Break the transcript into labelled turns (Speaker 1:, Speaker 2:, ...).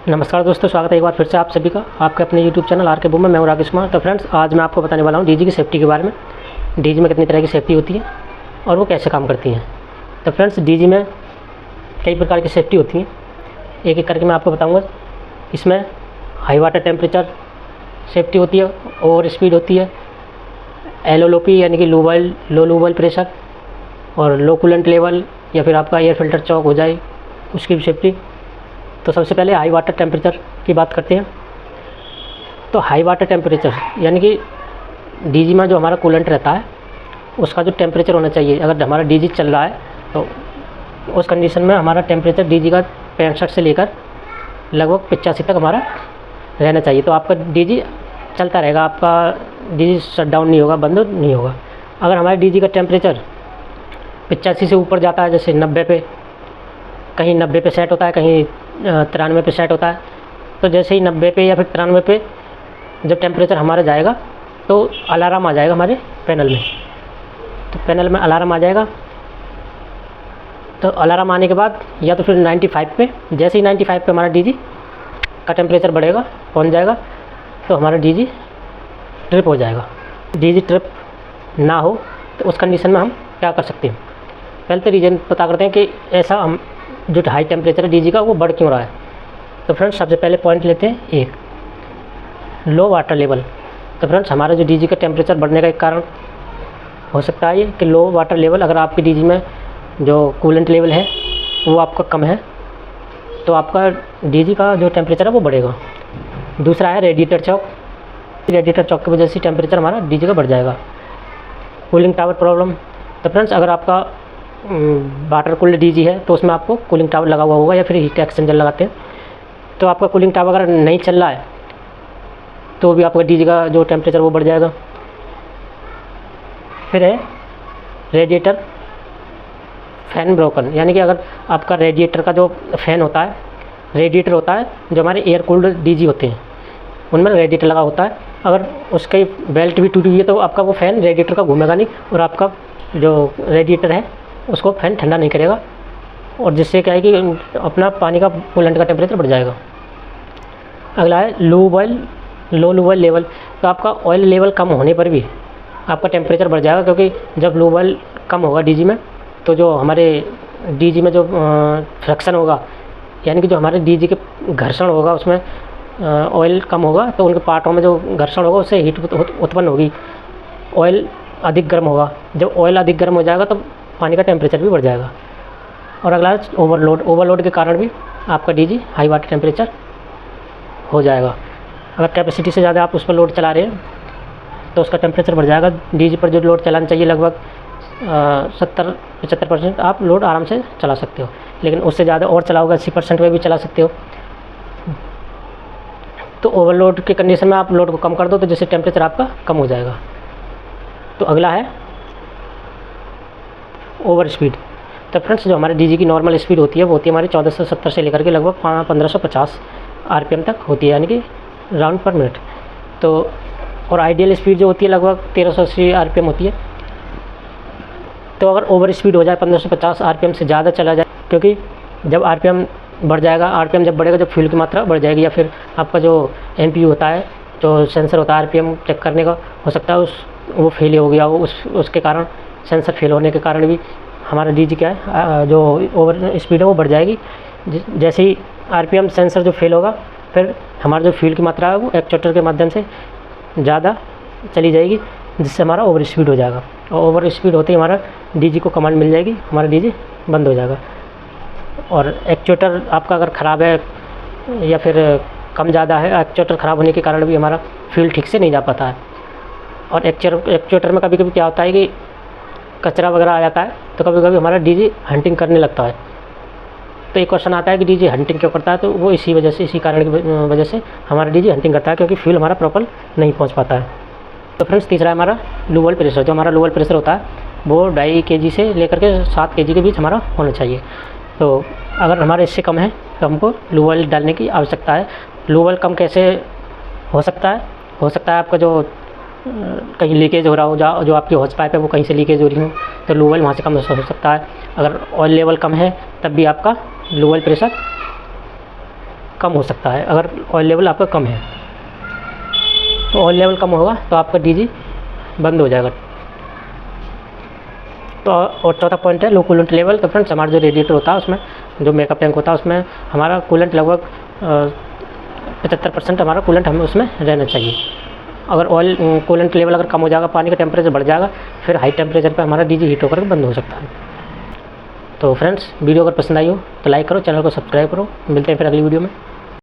Speaker 1: नमस्कार दोस्तों, स्वागत है एक बार फिर से आप सभी का आपके अपने YouTube चैनल आर के बूम में। मैं हूं राकेश कुमार। तो फ्रेंड्स, आज मैं आपको बताने वाला हूं डीजी की सेफ्टी के बारे में। डीजी में कितनी तरह की सेफ्टी होती है और वो कैसे काम करती हैं। तो फ्रेंड्स, डीजी में कई प्रकार की सेफ्टी होती हैं, एक एक करके मैं आपको बताऊँगा। इसमें हाई वाटर टेम्परेचर सेफ्टी होती है, ओवर स्पीड होती है, एलओलोपी यानी कि लो लूबल प्रेशर, और लो कूलेंट लेवल या फिर आपका एयर फिल्टर चौक हो जाए उसकी भी सेफ्टी। तो सबसे पहले हाई वाटर टेम्परेचर की बात करते हैं। तो हाई वाटर टेम्परेचर यानी कि डीजी में जो हमारा कूलेंट रहता है उसका जो टेम्परेचर होना चाहिए, अगर हमारा डीजी चल रहा है तो उस कंडीशन में हमारा टेम्परेचर डीजी का 65 से लेकर लगभग 85 तक हमारा रहना चाहिए। तो आपका डीजी चलता रहेगा, आपका डीजी शट डाउन नहीं होगा, बंद नहीं होगा। अगर हमारे डीजी का टेम्परेचर 85 से ऊपर जाता है, जैसे 90 पे, कहीं 90 पे सेट होता है, कहीं 93 पे सेट होता है, तो जैसे ही 90 पे या फिर 93 पे जब टेम्परेचर हमारा जाएगा तो अलार्म आ जाएगा हमारे पैनल में। तो पैनल में अलार्म आ जाएगा। तो अलार्म आने के बाद या तो फिर 95 पे, जैसे ही 95 पे हमारा डीजी का टेम्परेचर बढ़ेगा, पहुंच जाएगा, तो हमारा डीजी ट्रिप हो जाएगा। डीजी ट्रिप ना हो तो उस कंडीशन में हम क्या कर सकते हैं। पहले तो रीज़न पता करते हैं कि ऐसा हम जो हाई टेम्परेचर है डीजी का वो बढ़ क्यों रहा है। तो फ्रेंड्स, सबसे पहले पॉइंट लेते हैं एक लो वाटर लेवल। तो फ्रेंड्स, हमारा जो डीजी का टेम्परेचर बढ़ने का एक कारण हो सकता है ये कि लो वाटर लेवल, अगर आपकी डीजी में जो कूलेंट लेवल है वो आपका कम है तो आपका डीजी का जो टेम्परेचर है वो बढ़ेगा। दूसरा है रेडिएटर चौक। रेडिएटर चौक की वजह से टेम्परेचर हमारा डीजी का बढ़ जाएगा। Cooling tower problem. तो फ्रेंड्स, अगर आपका वाटर कूल्ड डीजी है तो उसमें आपको कूलिंग टावर लगा हुआ होगा या फिर हीट एक्सचेंजर लगाते हैं। तो आपका कूलिंग टावर अगर नहीं चल रहा है तो भी आपका डीजी का जो टेम्परेचर वो बढ़ जाएगा। फिर है रेडिएटर फैन ब्रोकन, यानी कि अगर आपका रेडिएटर का जो फ़ैन होता है, रेडिएटर होता है जो हमारे एयर कूल्ड डीजी होते हैं उनमें रेडिएटर लगा होता है, अगर उसकी बेल्ट भी टूटी हुई है तो आपका वो फ़ैन रेडिएटर का घूमेगा नहीं और आपका जो रेडिएटर है उसको फ़ैन ठंडा नहीं करेगा, और जिससे क्या है कि अपना पानी का कूलेंट का टेम्परेचर बढ़ जाएगा। अगला है लो लूबल लेवल। तो आपका ऑयल लेवल कम होने पर भी आपका टेम्परेचर बढ़ जाएगा, क्योंकि जब लूबल कम होगा डीजी में तो जो हमारे डीजी में जो फ्रिक्शन होगा, यानी कि जो हमारे डीजी के घर्षण होगा उसमें ऑयल कम होगा, तो उनके पार्टों में जो घर्षण होगा उससे हीट उत्पन्न होगी, ऑयल अधिक गर्म होगा। जब ऑयल अधिक गर्म हो जाएगा तो पानी का टेम्परेचर भी बढ़ जाएगा। और अगला है ओवरलोड के कारण भी आपका डीजी हाई वाटर टेम्परेचर हो जाएगा। अगर कैपेसिटी से ज़्यादा आप उस पर लोड चला रहे हैं तो उसका टेम्परेचर बढ़ जाएगा। डीजी पर जो लोड चलाना चाहिए लगभग 70-75% आप लोड आराम से चला सकते हो, लेकिन उससे ज़्यादा और चलाओगे 80% में भी चला सकते हो। तो ओवरलोड के कंडीशन में आप लोड को कम कर दो तो जिससे टेम्परेचर आपका कम हो जाएगा। तो अगला है ओवर स्पीड। तो फ्रेंड्स, जो हमारे डीजी की नॉर्मल स्पीड होती है वो होती है हमारी 1470 से लेकर के लगभग 1550 आरपीएम तक होती है, यानी कि राउंड पर मिनट। तो और आइडियल स्पीड जो होती है लगभग 1380 आरपीएम होती है। तो अगर ओवर स्पीड हो जाए 1550 आरपीएम से ज़्यादा चला जाए, क्योंकि जब आरपीएम बढ़ जाएगा, आरपीएम जब बढ़ेगा जब फ्यूल की मात्रा बढ़ जाएगी, या फिर आपका जो एमपीयू होता है, जो सेंसर होता है आरपीएम चेक करने का, हो सकता है वो फेल हो गया हो, उसके कारण सेंसर फेल होने के कारण भी हमारा डीजी क्या है जो ओवर स्पीड है वो बढ़ जाएगी। जैसे ही आरपीएम सेंसर जो फेल होगा, फिर हमारा जो फ्यूल की मात्रा है वो एक्चुएटर के माध्यम से ज़्यादा चली जाएगी, जिससे हमारा ओवर स्पीड हो जाएगा। और ओवर स्पीड होते ही हमारा डीजी को कमांड मिल जाएगी, हमारा डीजी बंद हो जाएगा। और एक्चुएटर आपका अगर ख़राब है या फिर कम ज़्यादा है, एक्चुएटर ख़राब होने के कारण भी हमारा फ्यूल ठीक से नहीं जा पाता है। और एक्चुएटर में कभी कभी क्या होता है कि कचरा वगैरह आ जाता है, तो कभी कभी हमारा डीजी हंटिंग करने लगता है। तो एक क्वेश्चन आता है कि डीजी हंटिंग क्यों करता है, तो वो इसी कारण की वजह से हमारा डीजी हंटिंग करता है, क्योंकि फ्यूल हमारा प्रॉपर नहीं पहुंच पाता है। तो फ्रेंड्स, तीसरा है हमारा लूबल प्रेशर। जो हमारा लूबल प्रेशर होता है वो 2.5 kg से लेकर के 7 kg के बीच हमारा होना चाहिए। तो अगर हमारा इससे कम है तो हमको लूबल डालने की आवश्यकता है। लूबल कम कैसे हो सकता है? आपका जो कहीं लीकेज हो रहा हो, जो आपकी हॉज पाइप है वो कहीं से लीकेज हो रही हो, तो लूबल वहाँ से कम हो सकता है। अगर ऑयल लेवल कम है तब भी आपका लूबल प्रेशर कम हो सकता है अगर ऑयल लेवल आपका कम है। तो ऑयल लेवल कम होगा तो आपका डीजी बंद हो जाएगा। तो और चौथा पॉइंट है लो कूलेंट लेवल। तो फ्रेंड्स हमारा जो रेडिएटर होता है उसमें जो मेकअप टैंक होता है उसमें हमारा कूलेंट लगभग 75% हमारा कूलेंट हमें उसमें रहना चाहिए। अगर ऑयल कूलेंट लेवल अगर कम हो जाएगा, पानी का टेम्परेचर बढ़ जाएगा, फिर हाई टेम्परेचर पे हमारा डीजी हीट होकर बंद हो सकता है। तो फ्रेंड्स वीडियो अगर पसंद आई हो तो लाइक करो, चैनल को सब्सक्राइब करो। मिलते हैं फिर अगली वीडियो में।